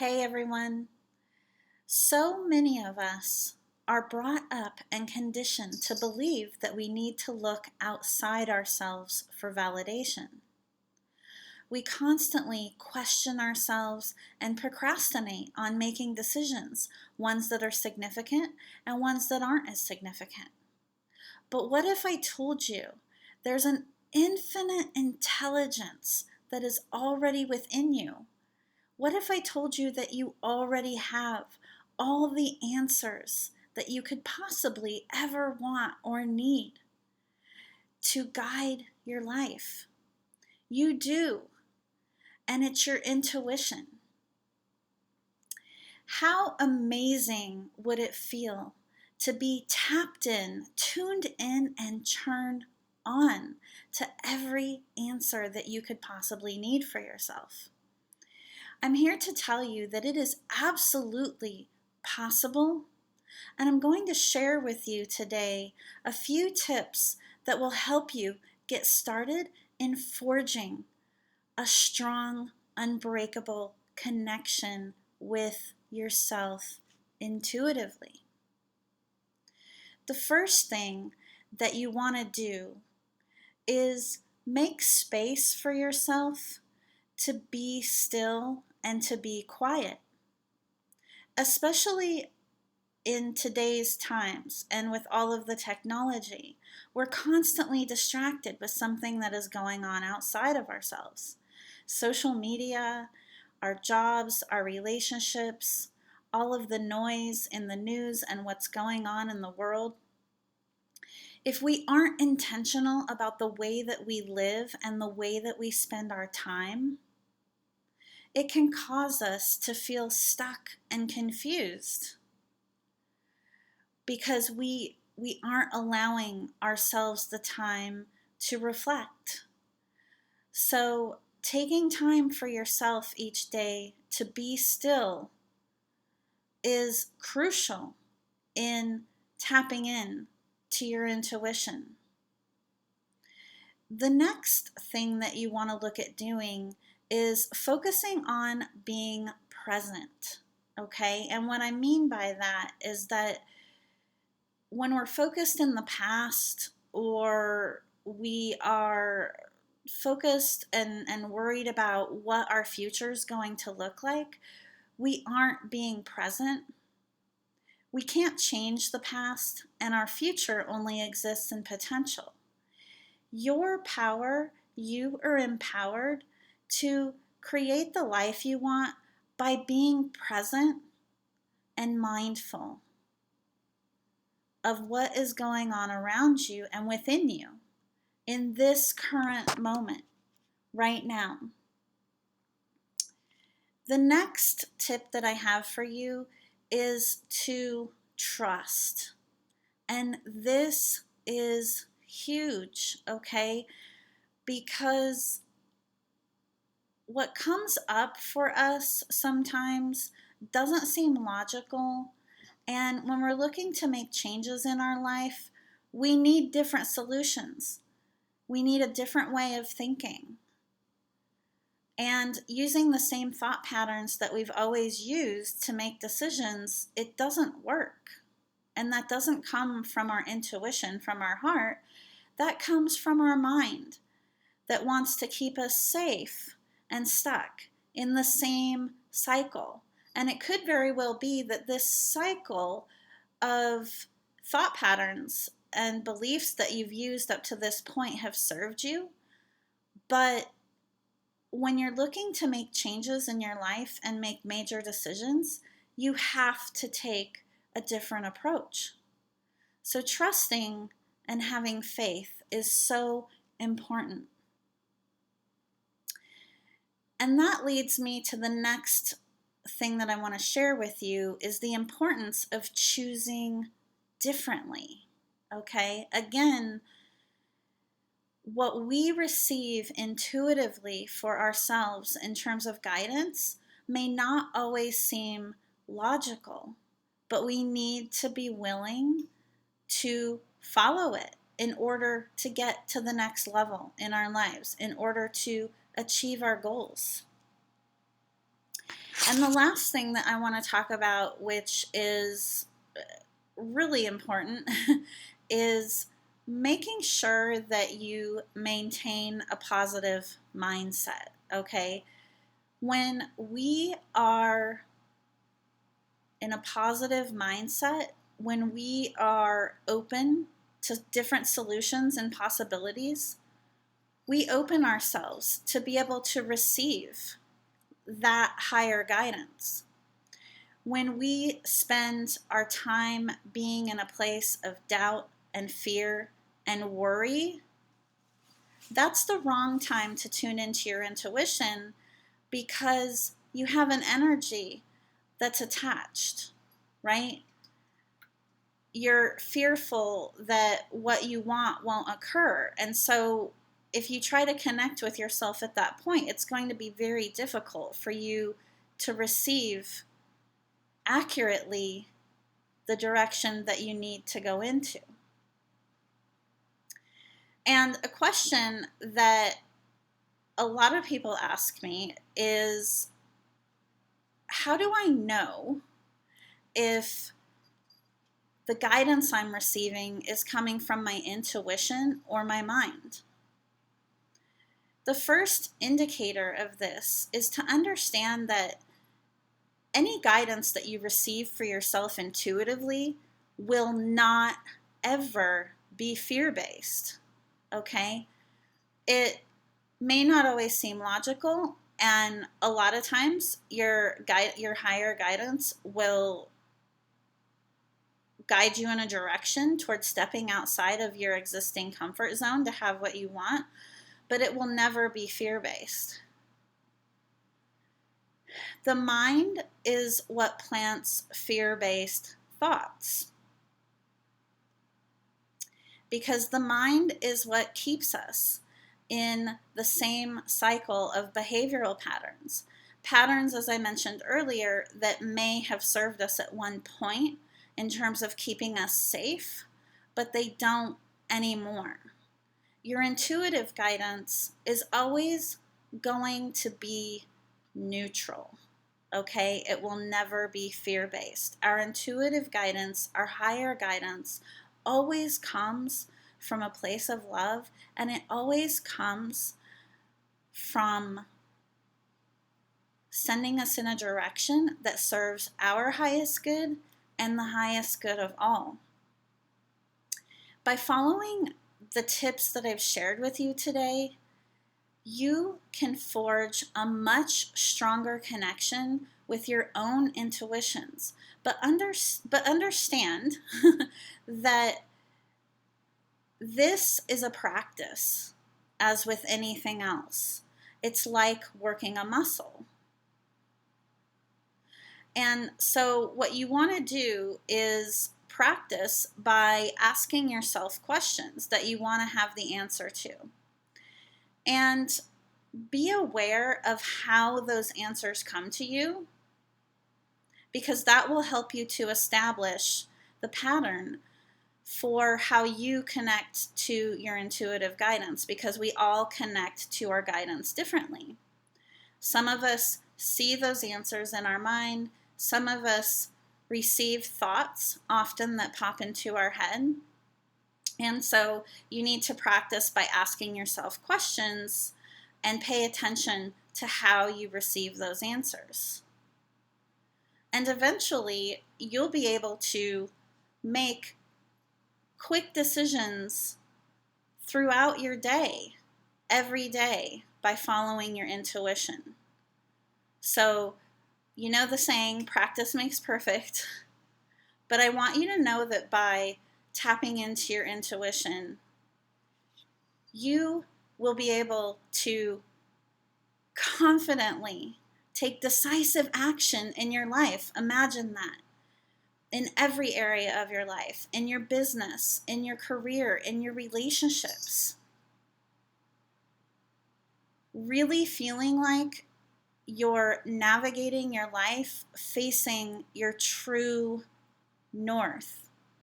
Hey everyone. So many of us are brought up and conditioned to believe that we need to look outside ourselves for validation. We constantly question ourselves and procrastinate on making decisions, ones that are significant and ones that aren't as significant. But what if I told you there's an infinite intelligence that is already within you? What if I told you that you already have all the answers that you could possibly ever want or need to guide your life? You do, and it's your intuition. How amazing would it feel to be tapped in, tuned in, and turned on to every answer that you could possibly need for yourself? I'm here to tell you that it is absolutely possible, and I'm going to share with you today a few tips that will help you get started in forging a strong, unbreakable connection with yourself intuitively. The first thing that you want to do is make space for yourself to be still and to be quiet, especially in today's times and with all of the technology. We're constantly distracted with something that is going on outside of ourselves. Social media, our jobs, our relationships, all of the noise in the news and what's going on in the world. If we aren't intentional about the way that we live and the way that we spend our time, it can cause us to feel stuck and confused because we aren't allowing ourselves the time to reflect. So taking time for yourself each day to be still is crucial in tapping in to your intuition. The next thing that you want to look at doing is focusing on being present, okay? And what I mean by that is that when we're focused in the past, or we are focused and worried about what our future is going to look like, we aren't being present. We can't change the past, and our future only exists in potential. Your power, you are empowered to create the life you want by being present and mindful of what is going on around you and within you in this current moment, right now. The next tip that I have for you is to trust. And this is huge, okay? Because what comes up for us sometimes doesn't seem logical. And when we're looking to make changes in our life, we need different solutions. We need a different way of thinking. And using the same thought patterns that we've always used to make decisions, it doesn't work. And that doesn't come from our intuition, from our heart. That comes from our mind that wants to keep us safe and stuck in the same cycle. And it could very well be that this cycle of thought patterns and beliefs that you've used up to this point have served you. But when you're looking to make changes in your life and make major decisions, you have to take a different approach. So trusting and having faith is so important. And that leads me to the next thing that I want to share with you is the importance of choosing differently. Okay? Again, what we receive intuitively for ourselves in terms of guidance may not always seem logical, but we need to be willing to follow it in order to get to the next level in our lives, in order to achieve our goals. And the last thing that I want to talk about, which is really important, is making sure that you maintain a positive mindset, okay? When we are in a positive mindset, when we are open to different solutions and possibilities, we open ourselves to be able to receive that higher guidance. When we spend our time being in a place of doubt and fear and worry, that's the wrong time to tune into your intuition, because you have an energy that's attached, right? You're fearful that what you want won't occur. And so if you try to connect with yourself at that point, it's going to be very difficult for you to receive accurately the direction that you need to go into. And a question that a lot of people ask me is, how do I know if the guidance I'm receiving is coming from my intuition or my mind? The first indicator of this is to understand that any guidance that you receive for yourself intuitively will not ever be fear-based, okay? It may not always seem logical, and a lot of times your higher guidance will guide you in a direction towards stepping outside of your existing comfort zone to have what you want, but it will never be fear-based. The mind is what plants fear-based thoughts, because the mind is what keeps us in the same cycle of behavioral patterns. Patterns, as I mentioned earlier, that may have served us at one point in terms of keeping us safe, but they don't anymore. Your intuitive guidance is always going to be neutral, okay? It will never be fear-based. Our intuitive guidance, our higher guidance, always comes from a place of love, and it always comes from sending us in a direction that serves our highest good and the highest good of all. By following the tips that I've shared with you today, you can forge a much stronger connection with your own intuitions. But understand that this is a practice, as with anything else. It's like working a muscle. And so what you want to do is practice by asking yourself questions that you want to have the answer to. And be aware of how those answers come to you, because that will help you to establish the pattern for how you connect to your intuitive guidance, because we all connect to our guidance differently. Some of us see those answers in our mind. Some of us receive thoughts often that pop into our head. And so you need to practice by asking yourself questions and pay attention to how you receive those answers. And eventually, you'll be able to make quick decisions throughout your day, every day, by following your intuition. So, you know the saying, practice makes perfect. But I want you to know that by tapping into your intuition, you will be able to confidently take decisive action in your life. Imagine that. In every area of your life, in your business, in your career, in your relationships. Really feeling like you're navigating your life facing your true north.